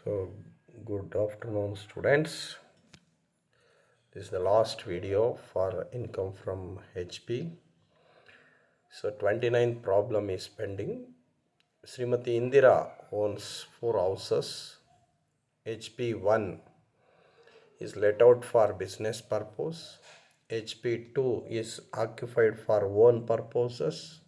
So, good afternoon, students. This is the last video for income from HP. So, 29th problem is pending. Srimati Indira owns 4 houses. HP1 is let out for business purpose. HP2 is occupied for own purposes.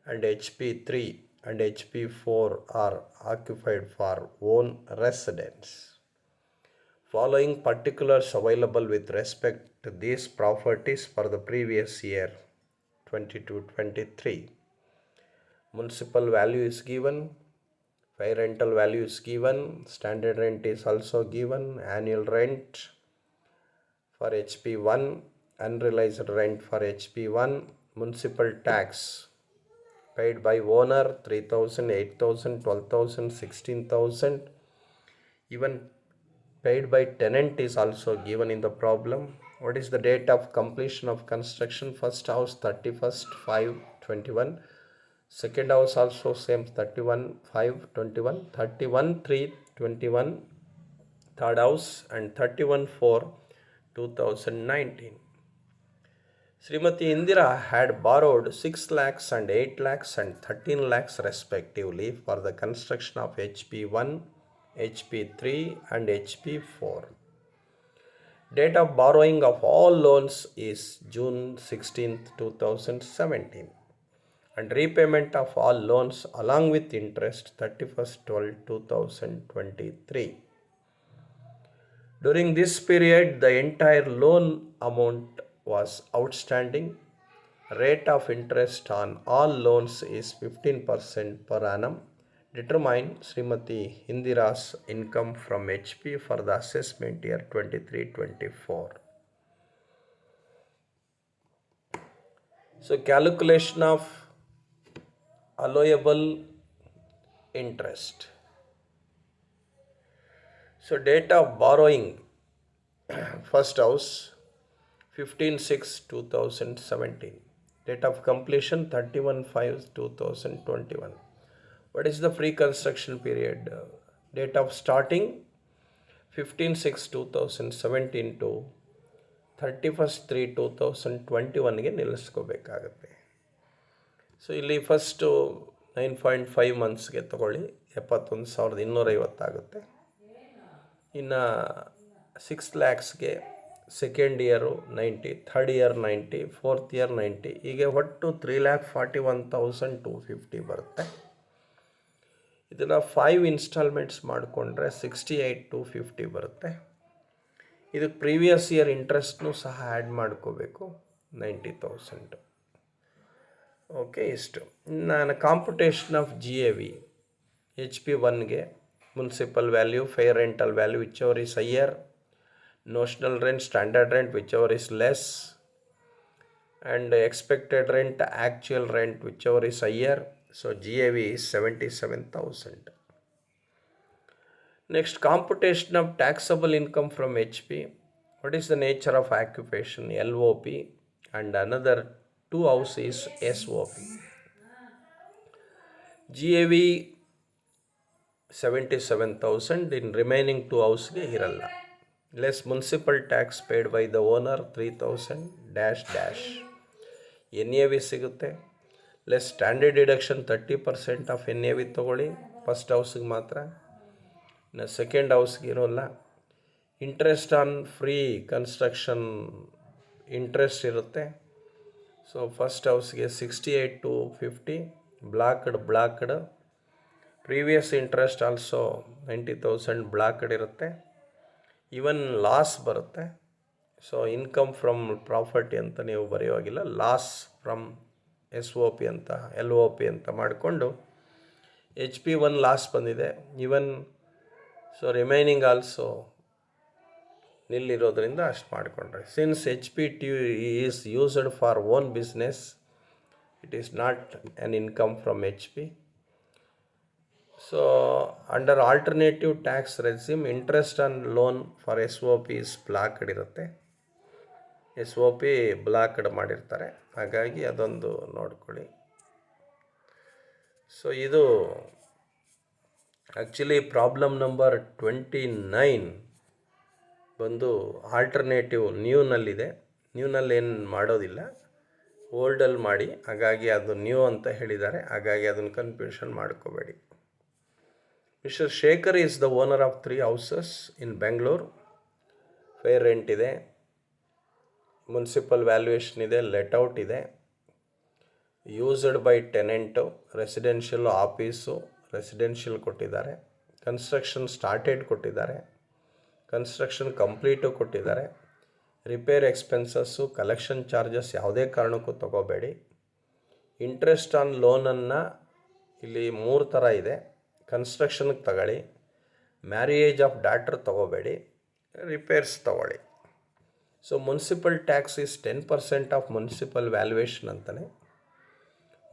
And HP3 and HP4 are occupied for own residence. Following particulars available with respect to these properties for the previous year 22-23. Municipal value is given, fair rental value is given, standard rent is also given, annual rent for HP1, unrealized rent for HP1, municipal tax paid by owner 3,000, 8,000, 12,000, 16,000, even paid by tenant is also given in the problem. What is the date of completion of construction? First house 31st/5/21, second house also same 31/5/21, 31/3/21, third house and 31/4/2019. Srimati Indira had borrowed 6 lakhs and 8 lakhs and 13 lakhs respectively for the construction of HP1, HP3 and HP4. Date of borrowing of all loans is June 16th, 2017 and repayment of all loans along with interest 31st/12/2023. During this period, the entire loan amount was outstanding. Rate of interest on all loans is 15% per annum. Determine Srimati Indira's income from HP for the assessment year 23-24. So, calculation of allowable interest. So, date of borrowing, first house 15/6/2017. Date of completion 31/5/2021. What is the pre-construction period? Date of starting 15/6/2017 to 31st/3/2021ಗೆ ನಿಲ್ಲಿಸ್ಕೋಬೇಕಾಗತ್ತೆ. So ಇಲ್ಲಿ first 9.5 ಮಂತ್ಸ್ಗೆ ತಗೊಳ್ಳಿ, 71,250 ಆಗುತ್ತೆ. ಇನ್ನು 6 ಲ್ಯಾಕ್ಸ್ಗೆ second year 90, third year 90, fourth year 90, ಹೀಗೆ ಒಟ್ಟು 3,41,250 ಬರುತ್ತೆ. ಇದನ್ನು 5 ಇನ್ಸ್ಟಾಲ್ಮೆಂಟ್ಸ್ ಮಾಡಿಕೊಂಡ್ರೆ 68,250 ಬರುತ್ತೆ. ಇದಕ್ಕೆ ಪ್ರೀವಿಯಸ್ ಇಯರ್ ಇಂಟ್ರೆಸ್ಟ್ನೂ ಸಹ ಆ್ಯಡ್ ಮಾಡ್ಕೋಬೇಕು, 90,000. ಓಕೆ, ಇಷ್ಟು. ನಾನು ಕಾಂಪ್ಯುಟೇಷನ್ ಆಫ್ GAV HP1ಗೆ municipal value, fair rental value whichever is higher, notional rent, standard rent whichever is less, and expected rent, actual rent whichever is higher. So GAV is 77,000. Next, computation of taxable income from HP. What is the nature of occupation? LOP, and another 2 house is SOP. GAV 77,000, in remaining 2 houseಗೆ ಇರಲ್ಲ. Less municipal tax paid by the owner 3,000 -- NAV ಸಿಗುತ್ತೆ. Less standard deduction 30% of NAV ತೊಗೊಳ್ಳಿ, first ಹೌಸ್ಗೆ ಮಾತ್ರ, ಇನ್ನು second ಹೌಸ್ಗೆ ಇರೋಲ್ಲ. Interest on pre construction interest ಇರುತ್ತೆ. So first ಹೌಸ್ಗೆ 68,250, blocked. Previous interest also 90,000 blocked ಇರುತ್ತೆ. ಈವನ್ ಲಾಸ್ ಬರುತ್ತೆ. ಸೊ ಇನ್ಕಮ್ ಫ್ರಮ್ ಪ್ರಾಪರ್ಟಿ ಅಂತ ನೀವು ಬರೆಯುವಾಗಿಲ್ಲ, ಲಾಸ್ ಫ್ರಮ್ SOP ಅಂತ LOP ಅಂತ ಮಾಡಿಕೊಂಡು HP1 ಲಾಸ್ ಬಂದಿದೆ. ಈವನ್ ಸೊ ರಿಮೈನಿಂಗ್ ಆಲ್ಸೋ ನಿಲ್ಲಿರೋದ್ರಿಂದ ಅಷ್ಟು ಮಾಡಿಕೊಂಡ್ರೆ. Since HP2 is used for own business, it is not an income from HP. So under alternative tax resume, interest on loan for SOP is blocked ಇರುತ್ತೆ. SOP blocked ಮಾಡಿರ್ತಾರೆ, ಹಾಗಾಗಿ ಅದೊಂದು ನೋಡ್ಕೊಳ್ಳಿ. So ಇದು actually problem number 29 ಬಂದು alternative ನ್ಯೂನಲ್ಲಿದೆ. ನ್ಯೂನಲ್ಲಿ ಏನು ಮಾಡೋದಿಲ್ಲ, ಓಲ್ಡಲ್ಲಿ ಮಾಡಿ. ಹಾಗಾಗಿ ಅದು ನ್ಯೂ ಅಂತ ಹೇಳಿದ್ದಾರೆ, ಹಾಗಾಗಿ ಅದನ್ನು ಕನ್ಫ್ಯೂಷನ್ ಮಾಡ್ಕೋಬೇಡಿ. Mister Shekhar is the owner of 3 houses in Bengaluru. Fair rent ಇದೆ, ಮುನ್ಸಿಪಲ್ ವ್ಯಾಲ್ಯೂಯೇಷನ್ ಇದೆ, ಲೆಟ್ಔಟ್ ಇದೆ, used by tenant, residential office residential ಕೊಟ್ಟಿದ್ದಾರೆ, ಕನ್ಸ್ಟ್ರಕ್ಷನ್ ಸ್ಟಾರ್ಟೆಡ್ ಕೊಟ್ಟಿದ್ದಾರೆ, ಕನ್ಸ್ಟ್ರಕ್ಷನ್ ಕಂಪ್ಲೀಟು ಕೊಟ್ಟಿದ್ದಾರೆ. ರಿಪೇರ್ ಎಕ್ಸ್ಪೆನ್ಸಸ್ಸು, ಕಲೆಕ್ಷನ್ ಚಾರ್ಜಸ್ ಯಾವುದೇ ಕಾರಣಕ್ಕೂ ತೊಗೋಬೇಡಿ. ಇಂಟ್ರೆಸ್ಟ್ ಆನ್ ಲೋನನ್ನು ಇಲ್ಲಿ 3 ಥರ ಇದೆ. ಕನ್ಸ್ಟ್ರಕ್ಷನ್ಗೆ ತಗೊಳ್ಳಿ, ಮ್ಯಾರೇಜ್ ಆಫ್ ಡಾಟರ್ ತೊಗೋಬೇಡಿ, ರಿಪೇರ್ಸ್ ತೊಗೊಳ್ಳಿ. So municipal tax is 10% of municipal valuation ಅಂತಾನೆ.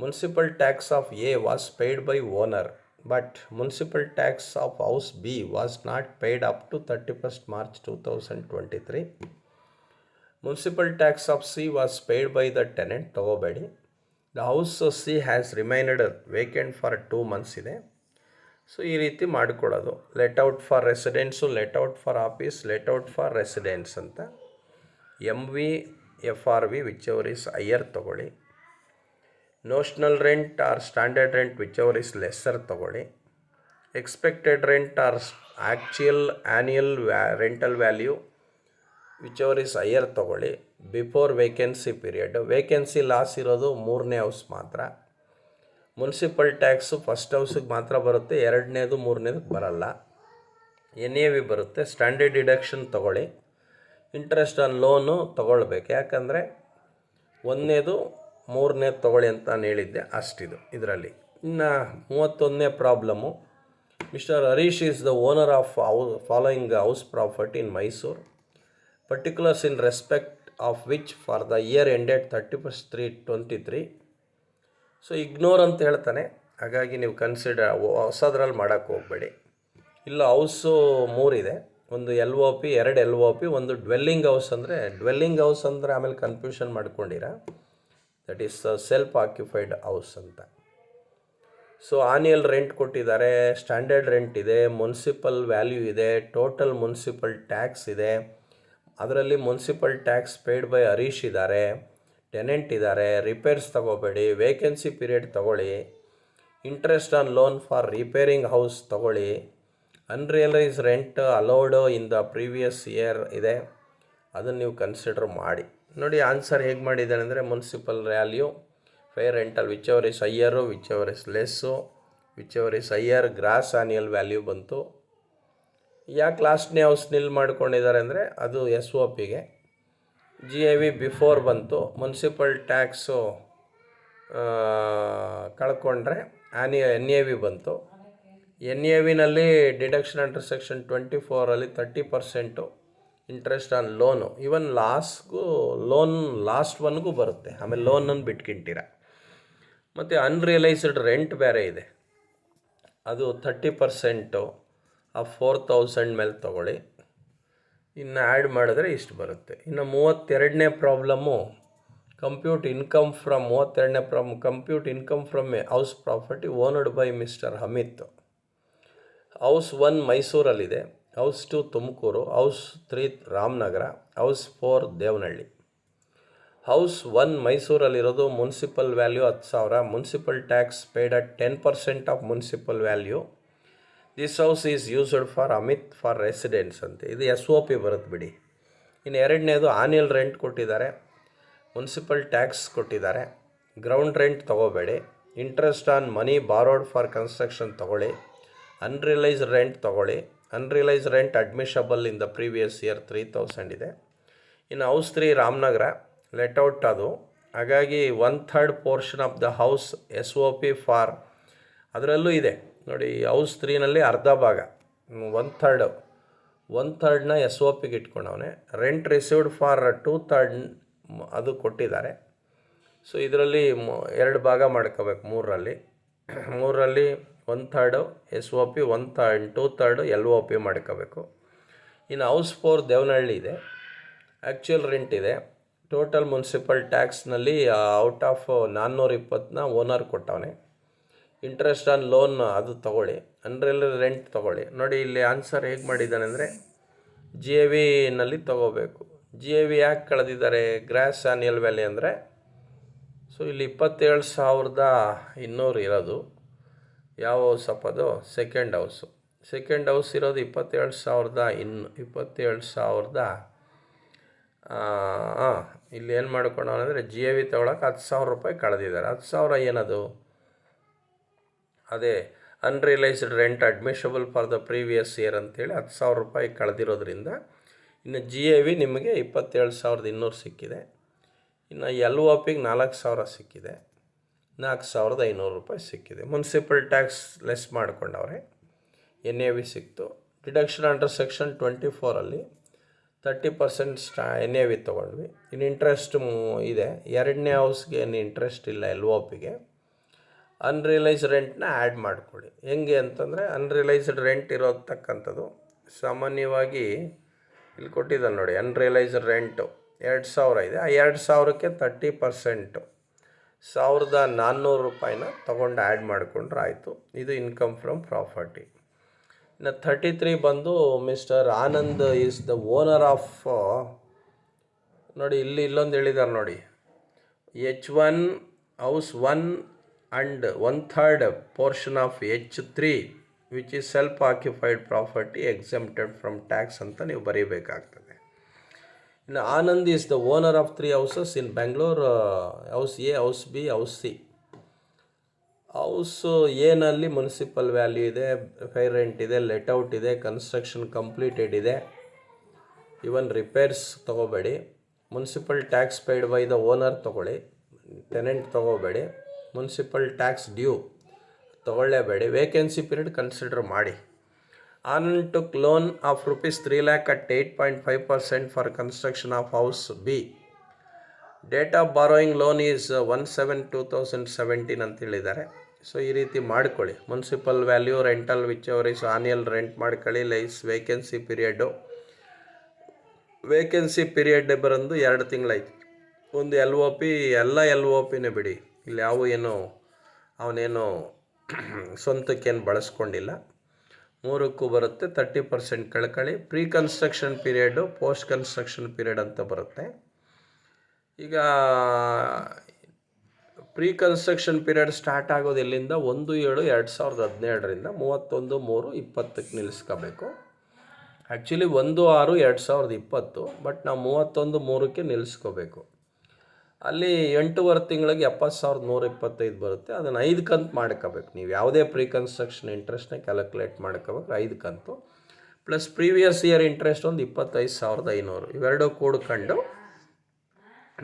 Municipal tax of a was paid by owner, but municipal tax of house B was not paid up to 31st March 2023. Municipal tax of C was paid by the tenant. ತಗೋಬೇಡಿ. The house C has remained vacant for 2 months ಇದೆ. So ಈ ರೀತಿ ಮಾಡಿಕೊಡೋದು. Let out for residence, let out for office, let out for residence ಅಂತ. MV FRV whichever is higher ತಗೊಳ್ಳಿ. Notional rent or standard rent whichever is lesser ತಗೊಳ್ಳಿ. Expected rent or actual annual rental value whichever is higher ತಗೊಳ್ಳಿ. Before vacancy period, vacancy loss ಇರೋದು 3ನೇ house ಮಾತ್ರ. Municipal tax first ಹೌಸಿಗೆ ಮಾತ್ರ ಬರುತ್ತೆ, 2ನೇದು 3ನೇದಕ್ಕೆ ಬರಲ್ಲ. NAV ಬರುತ್ತೆ. ಸ್ಟ್ಯಾಂಡರ್ಡ್ ಡಿಡಕ್ಷನ್ ತಗೊಳ್ಳಿ. ಇಂಟ್ರೆಸ್ಟ್ ಆನ್ ಲೋನು ತೊಗೊಳ್ಬೇಕು, ಯಾಕಂದರೆ 1ನೇದು 3ನೇದು ತೊಗೊಳ್ಳಿ ಅಂತ ನಾನು ಹೇಳಿದ್ದೆ, ಅಷ್ಟಿದು ಇದರಲ್ಲಿ. ಇನ್ನು 31ನೇ problem. Mister Harish is the owner of following house property in Mysuru, particulars in respect of which for the year ended 31/3/23. So ignore ಅಂತ ಹೇಳ್ತಾನೆ, ಹಾಗಾಗಿ ನೀವು ಕನ್ಸಿಡರ್ ಹೊಸದ್ರಲ್ಲಿ ಮಾಡೋಕ್ಕೆ ಹೋಗಬೇಡಿ. ಇಲ್ಲ ಹೌಸು 3 ಇದೆ, ಒಂದು LOP, 2 LOP, ಒಂದು ಡ್ವೆಲ್ಲಿಂಗ್ ಹೌಸ್. ಡ್ವೆಲ್ಲಿಂಗ್ ಹೌಸ್ ಅಂದರೆ ಆಮೇಲೆ ಕನ್ಫ್ಯೂಷನ್ ಮಾಡ್ಕೊಂಡಿರ, that is self occupied house ಅಂತ. ಸೊ ಆನ್ಯಲ್ ರೆಂಟ್ ಕೊಟ್ಟಿದ್ದಾರೆ, ಸ್ಟ್ಯಾಂಡರ್ಡ್ ರೆಂಟ್ ಇದೆ, ಮುನ್ಸಿಪಲ್ ವ್ಯಾಲ್ಯೂ ಇದೆ, ಟೋಟಲ್ ಮುನ್ಸಿಪಲ್ ಟ್ಯಾಕ್ಸ್ ಇದೆ. ಅದರಲ್ಲಿ municipal tax paid by Harish ಇದ್ದಾರೆ, ಟೆನೆಂಟ್ ಇದ್ದಾರೆ. ರಿಪೇರ್ಸ್ ತಗೋಬೇಡಿ. ವೇಕೆನ್ಸಿ ಪೀರಿಯಡ್ ತಗೊಳ್ಳಿ. Interest on loan for repairing house ತಗೊಳ್ಳಿ. Unrealise rent allowed in the previous year ಇದೆ, ಅದನ್ನು ನೀವು ಕನ್ಸಿಡರ್ ಮಾಡಿ. ನೋಡಿ ಆನ್ಸರ್ ಹೇಗೆ ಮಾಡಿದ್ದಾನೆ ಅಂದರೆ, municipal value, fair rental whichever is higher, whichever is less, whichever is higher, gross annual value ಬಂತು. ಯಾಕೆ ಲಾಸ್ಟ್ನೇ ಹೌಸ್ ನಿಲ್ ಮಾಡ್ಕೊಂಡಿದ್ದಾರೆ ಅಂದರೆ ಅದು SOPಗೆ. GIV ಬಿಫೋರ್ ಬಂತು. ಮುನ್ಸಿಪಲ್ ಟ್ಯಾಕ್ಸು ಕಳ್ಕೊಂಡ್ರೆ NAV ಬಂತು. NAVನಲ್ಲಿ ಡಿಡಕ್ಷನ್ ಅಂಡರ್ ಸೆಕ್ಷನ್ 24ಅಲ್ಲಿ 30% interest on loan. Even loan last ಒನ್ಗೂ ಬರುತ್ತೆ, ಆಮೇಲೆ ಲೋನನ್ನು ಬಿಟ್ಕಿಂತೀರ. ಮತ್ತು ಅನ್ರಿಯಲೈಸ್ಡ್ ರೆಂಟ್ ಬೇರೆ ಇದೆ, ಅದು 30% ಆಫ್ 4,000 ಮೇಲೆ ತೊಗೊಳ್ಳಿ. ಇನ್ನು ಆ್ಯಡ್ ಮಾಡಿದ್ರೆ ಇಷ್ಟು ಬರುತ್ತೆ. ಇನ್ನು 32ನೇ ಪ್ರಾಬ್ಲಮ್ಮು. ಕಂಪ್ಯೂಟ್ ಇನ್ಕಮ್ ಫ್ರಮ್ 32ನೇ compute income from a house property owned by mister Amit. House 1 ಮೈಸೂರಲ್ಲಿದೆ, house 2 Tumakuru, house 3 Ramanagara, house 4 Devanahalli. House 1 ಮೈಸೂರಲ್ಲಿರೋದು municipal value 10,000. Municipal tax paid at 10% of municipal value. This house is used for Amit for residence ಅಂತ. ಇದು SOP ಬರುತ್ತೆ ಬಿಡಿ. ಇನ್ನು 2ನೇದು annual rent ಕೊಟ್ಟಿದ್ದಾರೆ, municipal tax ಕೊಟ್ಟಿದ್ದಾರೆ. Ground rent ತೊಗೋಬೇಡಿ. Interest on money borrowed for construction ತೊಗೊಳ್ಳಿ. ಅನ್ರಿಯಲೈಸ್ಡ್ ರೆಂಟ್ ತೊಗೊಳ್ಳಿ. Unrealised rent admissible in the previous year 3,000 ಇದೆ. ಇನ್ನು ಹೌಸ್ 3 ರಾಮನಗರ ಲೆಟ್ಔಟ್ ಅದು, ಹಾಗಾಗಿ 1/3 portion of the house SOP for, ಅದರಲ್ಲೂ ಇದೆ ನೋಡಿ. ಹೌಸ್ 3ನಲ್ಲಿ ಅರ್ಧ ಭಾಗ 1/3ನ SOPಗೆ ಇಟ್ಕೊಂಡವನೆ. ರೆಂಟ್ ರಿಸೀವ್ಡ್ ಫಾರ್ 2/3 ಅದು ಕೊಟ್ಟಿದ್ದಾರೆ. ಸೊ ಇದರಲ್ಲಿ 2 ಭಾಗ ಮಾಡ್ಕೋಬೇಕು. 3ರಲ್ಲಿ 1/3 SOP, 2/3 LOP ಮಾಡ್ಕೋಬೇಕು. ಇನ್ನು ಹೌಸ್ 4 ದೇವನಹಳ್ಳಿ ಇದೆ, ಆ್ಯಕ್ಚುಯಲ್ ರೆಂಟ್ ಇದೆ. ಟೋಟಲ್ ಮುನ್ಸಿಪಲ್ ಟ್ಯಾಕ್ಸ್ನಲ್ಲಿ ಔಟ್ ಆಫ್ 420ನ ಓನರ್ ಕೊಟ್ಟವನೆ. ಇಂಟ್ರೆಸ್ಟ್ ಆನ್ ಲೋನ್ ಅದು ತೊಗೊಳ್ಳಿ, ಅನ್ರಿಯಲ್ ರೆಂಟ್ ತೊಗೊಳ್ಳಿ. ನೋಡಿ ಇಲ್ಲಿ ಆನ್ಸರ್ ಹೇಗೆ ಮಾಡಿದ್ದಾನೆ ಅಂದರೆ ಜಿ ಎ ವಿನಲ್ಲಿ ತೊಗೋಬೇಕು. ಜಿ ಎ ವಿ ಯಾಕೆ ಕಳೆದಿದ್ದಾರೆ? ಗ್ರಾಸ್ ಆ್ಯನ್ಯಲ್ ವ್ಯಾಲ್ಯೂ ಅಂದರೆ ಸೊ ಇಲ್ಲಿ 27,200 ಇರೋದು. ಯಾವ ಹೌಸ್ ಅಪ್ಪ ಅದು? Second house. ಸೆಕೆಂಡ್ ಹೌಸ್ ಇರೋದು 27,000 ಇಲ್ಲಿ ಏನು ಮಾಡ್ಕೊಂಡು ಅಂದರೆ ಜಿ ಎ ವಿ ತೊಗೊಳಕ್ಕೆ 10,000 ರೂಪಾಯಿ ಕಳೆದಿದ್ದಾರೆ. 10,000 ಏನದು? ಅದೇ unrealised rent admissible for the previous year ಅಂತೇಳಿ 10,000 ರೂಪಾಯಿ ಕಳೆದಿರೋದ್ರಿಂದ ಇನ್ನು ಜಿ ಎ ವಿ ನಿಮಗೆ 27,200 ಸಿಕ್ಕಿದೆ. ಇನ್ನು ಎಲ್ ಒ ಪಿಗೆ 4,000 ಸಿಕ್ಕಿದೆ, 4,500 ರೂಪಾಯಿ ಸಿಕ್ಕಿದೆ. ಮುನ್ಸಿಪಲ್ ಟ್ಯಾಕ್ಸ್ ಲೆಸ್ ಮಾಡ್ಕೊಂಡವ್ರೆ, ಎನ್ ಎ ವಿ ಸಿಕ್ತು. Deduction under section 24 30% N A V ತೊಗೊಂಡ್ವಿ. ಇನ್ನು ಇಂಟ್ರೆಸ್ಟ್ ಇದೆ. ಎರಡನೇ ಹೌಸ್ಗೆ ಏನು ಇಂಟ್ರೆಸ್ಟ್ ಇಲ್ಲ, ಎಲ್ ಒ ಪಿಗೆ. ಅನ್ರಿಯಲೈಸ್ಡ್ ರೆಂಟ್ನ ಆ್ಯಡ್ ಮಾಡ್ಕೊಳ್ಳಿ. ಹೆಂಗೆ ಅಂತಂದರೆ ಅನ್ರಿಯಲೈಸ್ಡ್ ರೆಂಟ್ ಇರೋತಕ್ಕಂಥದ್ದು ಸಾಮಾನ್ಯವಾಗಿ ಇಲ್ಲಿ ಕೊಟ್ಟಿದ್ದಾನೆ ನೋಡಿ. ಅನ್ರಿಯಲೈಸ್ಡ್ ರೆಂಟು 2,000 ಇದೆ. ಆ 2,000ಕ್ಕೆ 30% 1,400 ರೂಪಾಯಿನ ತೊಗೊಂಡು ಆ್ಯಡ್ ಮಾಡಿಕೊಂಡ್ರೆ ಆಯಿತು. ಇದು ಇನ್ಕಮ್ ಫ್ರಮ್ ಪ್ರಾಪರ್ಟಿ. ಇನ್ನು 33 ಬಂದು mister Anand is the owner of, ನೋಡಿ ಇಲ್ಲಿ ಇಲ್ಲೊಂದು ಹೇಳಿದ್ದಾರೆ ನೋಡಿ, H1 house 1 and 1/3 portion of H3 which is self occupied property exempted from tax ಅಂತ ನೀವು ಬರೀಬೇಕಾಗ್ತದೆ. ಇನ್ನು Anand is the owner of 3 houses in Bengaluru, house A, house B, house C. House ಎನಲ್ಲಿ ಮುನ್ಸಿಪಲ್ ವ್ಯಾಲ್ಯೂ ಇದೆ, ಫೈರ್ ರೆಂಟ್ ಇದೆ, let out ಇದೆ, construction completed ಇದೆ. Even repairs ತೊಗೋಬೇಡಿ. Municipal tax paid by the owner ತೊಗೊಳ್ಳಿ, ಟೆನೆಂಟ್ ತೊಗೋಬೇಡಿ. ಮುನ್ಸಿಪಲ್ ಟ್ಯಾಕ್ಸ್ ಡ್ಯೂ ತೊಗೊಳ್ಳೇಬೇಡಿ. Vacancy period consider ಮಾಡಿ. Anand took loan of rupees 3 lakh at 8.5% for construction of house B. Date of borrowing loan is 1/7/2017 ಅಂತ ಹೇಳಿದ್ದಾರೆ. So ಈ ರೀತಿ ಮಾಡ್ಕೊಳ್ಳಿ. Municipal value, rental whichever is annual rent ಮಾಡ್ಕೊಳ್ಳಿ. ಲೈಸ್ vacancy period, vacancy period ಬರೋದು 2 ತಿಂಗಳೈತಿ. ಒಂದು ಎಲ್ ಒ ಪಿ, ಎಲ್ಲ ಎಲ್ ಒ ಪಿನೇ ಬಿಡಿ. ಇಲ್ಲಿ ಯಾವ ಏನು ಅವನೇನು ಸ್ವಂತಕ್ಕೇನು ಬಳಸ್ಕೊಂಡಿಲ್ಲ. 3ಕ್ಕೂ ಬರುತ್ತೆ. 30% ಕಳ್ಕೊಳ್ಳಿ. Pre construction period, post construction period ಅಂತ ಬರುತ್ತೆ. ಈಗ ಪ್ರೀ ಕನ್ಸ್ಟ್ರಕ್ಷನ್ ಪೀರಿಯಡ್ ಸ್ಟಾರ್ಟ್ ಆಗೋದು ಎಲ್ಲಿಂದ? 1/7/2017 31/3/20 ನಿಲ್ಲಿಸ್ಕೋಬೇಕು. ಆ್ಯಕ್ಚುಲಿ 1/6/2020, ಬಟ್ ನಾವು 31/3 ನಿಲ್ಲಿಸ್ಕೋಬೇಕು. ಅಲ್ಲಿ 8.5 ತಿಂಗಳಿಗೆ 70,125 ಬರುತ್ತೆ. ಅದನ್ನು 5 ಕಂತು ಮಾಡ್ಕೋಬೇಕು. ನೀವು ಯಾವುದೇ ಪ್ರೀ ಕನ್ಸ್ಟ್ರಕ್ಷನ್ ಇಂಟ್ರೆಸ್ಟ್ನ ಕ್ಯಾಲ್ಕುಲೇಟ್ ಮಾಡ್ಕೋಬೇಕು. 5 ಕಂತು ಪ್ಲಸ್ ಪ್ರೀವಿಯಸ್ ಇಯರ್ ಇಂಟ್ರೆಸ್ಟ್ ಒಂದು 25,500, ಇವೆರಡೂ ಕೂಡ್ಕೊಂಡು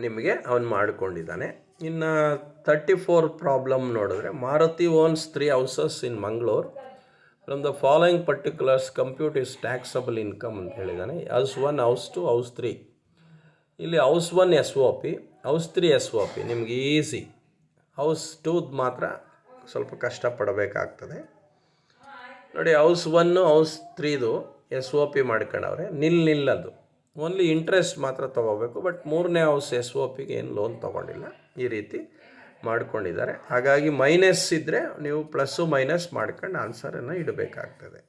ನಿಮಗೆ ಅವನು ಮಾಡಿಕೊಂಡಿದ್ದಾನೆ. ಇನ್ನು 34 ಪ್ರಾಬ್ಲಮ್ ನೋಡಿದ್ರೆ, Maruti owns 3 houses in Mangaluru. From the following particulars compute is taxable income ಅಂತ ಹೇಳಿದ್ದಾನೆ. House 1, house 2, house 3. ಇಲ್ಲಿ house 1 S O P, house 3 S O P ನಿಮಗೆ ಈಸಿ. ಹೌಸ್ 2 ಮಾತ್ರ ಸ್ವಲ್ಪ ಕಷ್ಟಪಡಬೇಕಾಗ್ತದೆ. ನೋಡಿ, house 1, house 3 S O P ಮಾಡ್ಕೊಂಡವ್ರೆ. ನಿಲ್ಲದು ಓನ್ಲಿ ಇಂಟ್ರೆಸ್ಟ್ ಮಾತ್ರ ತೊಗೋಬೇಕು. ಬಟ್ 3ನೇ ಹೌಸ್ ಎಸ್ ಒ ಪಿಗೆ ಏನು ಲೋನ್ ತೊಗೊಂಡಿಲ್ಲ. ಈ ರೀತಿ ಮಾಡ್ಕೊಂಡಿದ್ದಾರೆ. ಹಾಗಾಗಿ ಮೈನಸ್ ಇದ್ದರೆ ನೀವು ಪ್ಲಸ್ಸು ಮೈನಸ್ ಮಾಡ್ಕೊಂಡು ಆನ್ಸರನ್ನು ಇಡಬೇಕಾಗ್ತದೆ.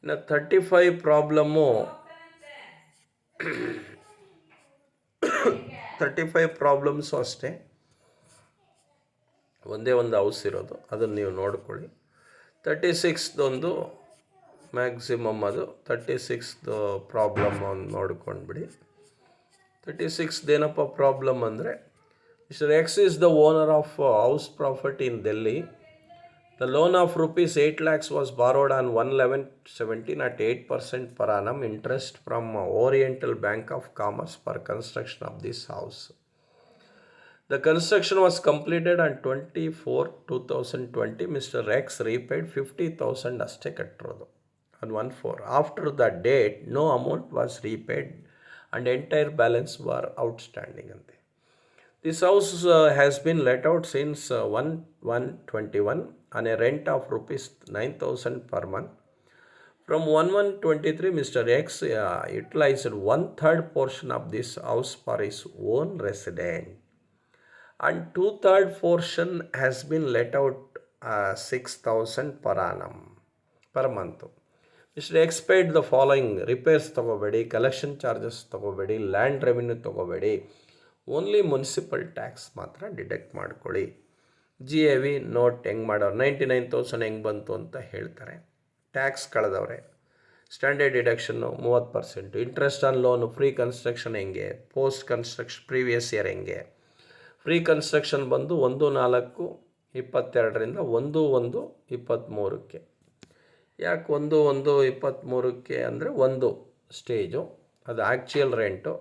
ಇನ್ನು 35 ಪ್ರಾಬ್ಲಮ್ಮು 35 ಪ್ರಾಬ್ಲಮ್ಸು ಅಷ್ಟೇ, ಒಂದೇ ಒಂದು ಹೌಸ್ ಇರೋದು. ಅದನ್ನು ನೀವು ನೋಡ್ಕೊಳ್ಳಿ. 36 ಮ್ಯಾಕ್ಸಿಮಮ್, ಅದು 36 ಪ್ರಾಬ್ಲಮ್ ಒಂದು ನೋಡ್ಕೊಂಡ್ಬಿಡಿ. 36 ಏನಪ್ಪ ಪ್ರಾಬ್ಲಮ್ ಅಂದರೆ, mister X is the owner of house property in Delhi. The loan of rupees 8 lakhs was borrowed on 1/11/17 at 8% per annum interest from Oriental Bank of Commerce for construction of this house. The construction was completed on 24/2020. Mr. X repaid 50,000 ಅಷ್ಟೇ ಕಟ್ಟಿರೋದು on 1/4. After that date, no amount was repaid and entire balance were outstanding ಅಂತೆ. This house has been let out since 1/1/21 on a rent of rupees 9,000 per month. From 1/1/23, Mr. X utilized 1/3 portion of this house for his own residence, and 2/3 portion has been let out 6,000 per annum per month. ಇಷ್ಟು expired the following: repairs ತೊಗೋಬೇಡಿ, collection charges ತೊಗೋಬೇಡಿ, land revenue ತೊಗೋಬೇಡಿ, only municipal tax ಮಾತ್ರ deduct ಮಾಡ್ಕೊಳ್ಳಿ. GAV note ಹೆಂಗೆ ಮಾಡೋರು, 99,000 ಹೆಂಗೆ ಬಂತು ಅಂತ ಹೇಳ್ತಾರೆ. ಟ್ಯಾಕ್ಸ್ ಕಳೆದವ್ರೆ, standard deduction 30%, interest on loan, pre construction ಹೆಂಗೆ, ಪೋಸ್ಟ್ ಕನ್ಸ್ಟ್ರಕ್ಷನ್ ಪ್ರೀವಿಯಸ್ ಇಯರ್ ಹೆಂಗೆ. ಫ್ರೀ ಕನ್ಸ್ಟ್ರಕ್ಷನ್ ಬಂದು 1/4/22 1/1/23. ಯಾಕೆ 1/1/23 ಅಂದರೆ ಒಂದು ಸ್ಟೇಜು, ಅದು ಆ್ಯಕ್ಚುಯಲ್ ರೆಂಟು.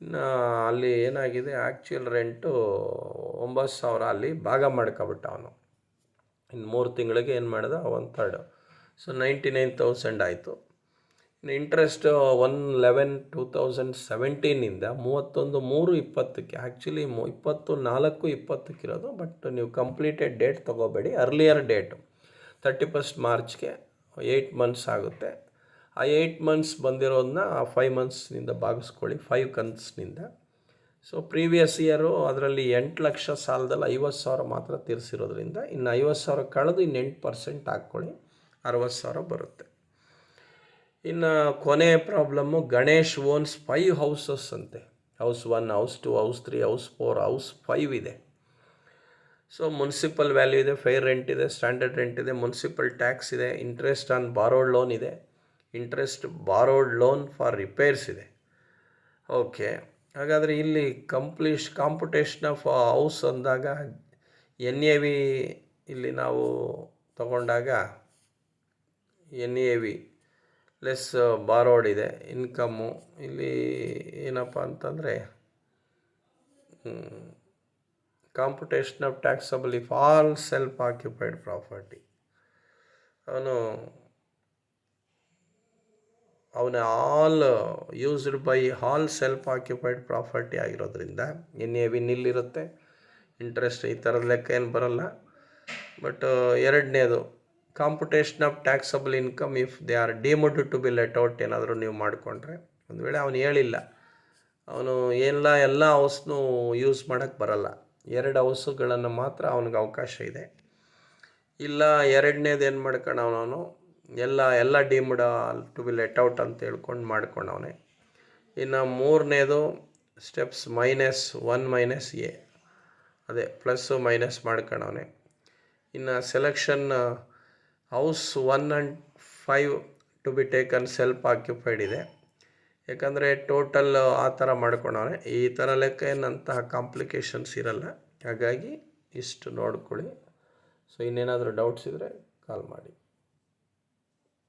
ಇನ್ನು ಅಲ್ಲಿ ಏನಾಗಿದೆ, ಆ್ಯಕ್ಚುಯಲ್ ರೆಂಟು 9,000 ಅಲ್ಲಿ ಭಾಗ ಮಾಡ್ಕೊಬಿಟ್ಟ ಅವನು. ಇನ್ನು 3 ತಿಂಗಳಿಗೆ ಏನು ಮಾಡ್ದ, 1/3, ಸೊ 99,000 ಆಯಿತು. ಇನ್ನು ಇಂಟ್ರೆಸ್ಟ್ 1/11/2017 31/3/20 ಆ್ಯಕ್ಚುಲಿ 24/20 ಇರೋದು. ಬಟ್ ನೀವು ಕಂಪ್ಲೀಟೆಡ್ ಡೇಟ್ ತೊಗೋಬೇಡಿ, ಅರ್ಲಿಯರ್ ಡೇಟು 31st ಮಾರ್ಚ್ಗೆ 8 ಮಂತ್ಸ್ ಆಗುತ್ತೆ. ಆ 8 ಮಂತ್ಸ್ ಬಂದಿರೋದನ್ನ 5 ಮಂತ್ಸ್ನಿಂದ ಭಾಗಿಸ್ಕೊಳ್ಳಿ, 5 ಕಂತ್ಸ್ನಿಂದ. ಸೊ ಪ್ರೀವಿಯಸ್ ಇಯರು ಅದರಲ್ಲಿ 8 ಲಕ್ಷ ಸಾಲದಲ್ಲಿ 50,000 ಮಾತ್ರ ತೀರಿಸಿರೋದ್ರಿಂದ ಇನ್ನು 50,000 ಕಳೆದು ಇನ್ನು 8% ಹಾಕ್ಕೊಳ್ಳಿ, 60,000 ಬರುತ್ತೆ. ಇನ್ನು ಕೊನೆ ಪ್ರಾಬ್ಲಮ್ಮು, ಗಣೇಶ್ ಓನ್ಸ್ 5 ಹೌಸಸ್ ಅಂತೆ. House 1, house 2, house 3, house 4, house 5 ಇದೆ. ಸೊ ಮುನ್ಸಿಪಲ್ ವ್ಯಾಲ್ಯೂ ಇದೆ, ಫೇರ್ ರೆಂಟ್ ಇದೆ, ಸ್ಟ್ಯಾಂಡರ್ಡ್ ರೆಂಟ್ ಇದೆ, ಮುನ್ಸಿಪಲ್ ಟ್ಯಾಕ್ಸ್ ಇದೆ, ಇಂಟ್ರೆಸ್ಟ್ ಆನ್ ಬಾರೋಡ್ ಲೋನ್ ಇದೆ, interest borrowed loan for repairs ಇದೆ. ಓಕೆ, ಹಾಗಾದರೆ ಇಲ್ಲಿ ಕಾಂಪುಟೇಷನ್ ಆಫ್ ಹೌಸ್ ಅಂದಾಗ NAV ಇಲ್ಲಿ ನಾವು ತಗೊಂಡಾಗ NAV ಲೆಸ್ ಬಾರೋಡ್ ಇದೆ, ಇನ್ಕಮ್ಮು ಇಲ್ಲಿ ಏನಪ್ಪ ಅಂತಂದರೆ computation of taxable if all self occupied property. ಅವನ all used by all self occupied property ಆಗಿರೋದ್ರಿಂದ NAV ನಿಲ್ಲಿರುತ್ತೆ. ಇಂಟ್ರೆಸ್ಟ್ ಈ ಥರದ ಲೆಕ್ಕ ಏನು ಬರೋಲ್ಲ. ಬಟ್ ಎರಡನೇದು, computation of taxable income if they are deemed to be let out ಏನಾದರೂ ನೀವು ಮಾಡಿಕೊಂಡ್ರೆ, ಒಂದು ವೇಳೆ ಅವನು ಹೇಳಿಲ್ಲ, ಅವನು ಎಲ್ಲ ಹೌಸ್ನೂ ಯೂಸ್ ಮಾಡೋಕ್ಕೆ ಬರಲ್ಲ, 2 ಹೌಸುಗಳನ್ನು ಮಾತ್ರ ಅವನಿಗೆ ಅವಕಾಶ ಇದೆ. ಇಲ್ಲ ಎರಡನೇದು ಏನು ಮಾಡ್ಕೊಂಡವನು, ಎಲ್ಲ deemed to be let out ಅಂತ ಹೇಳ್ಕೊಂಡು ಮಾಡ್ಕೊಂಡವನೆ. ಇನ್ನು ಮೂರನೇದು ಸ್ಟೆಪ್ಸ್ -1 - A, ಅದೇ ಪ್ಲಸ್ಸು ಮೈನಸ್ ಮಾಡ್ಕೊಂಡವನೆ. ಇನ್ನು selection house 1 and 5 to be taken self occupied ಇದೆ, ಯಾಕಂದರೆ ಟೋಟಲ್ ಆ ಥರ ಮಾಡ್ಕೊಂಡವನೆ. ಈ ಥರ ಲೆಕ್ಕ ಏನಂತಹ ಕಾಂಪ್ಲಿಕೇಶನ್ಸ್ ಇರಲ್ಲ, ಹಾಗಾಗಿ ಇಷ್ಟು ನೋಡ್ಕೊಳ್ಳಿ. ಸೊ ಇನ್ನೇನಾದರೂ ಡೌಟ್ಸ್ ಇದ್ದರೆ ಕಾಲ್ ಮಾಡಿ.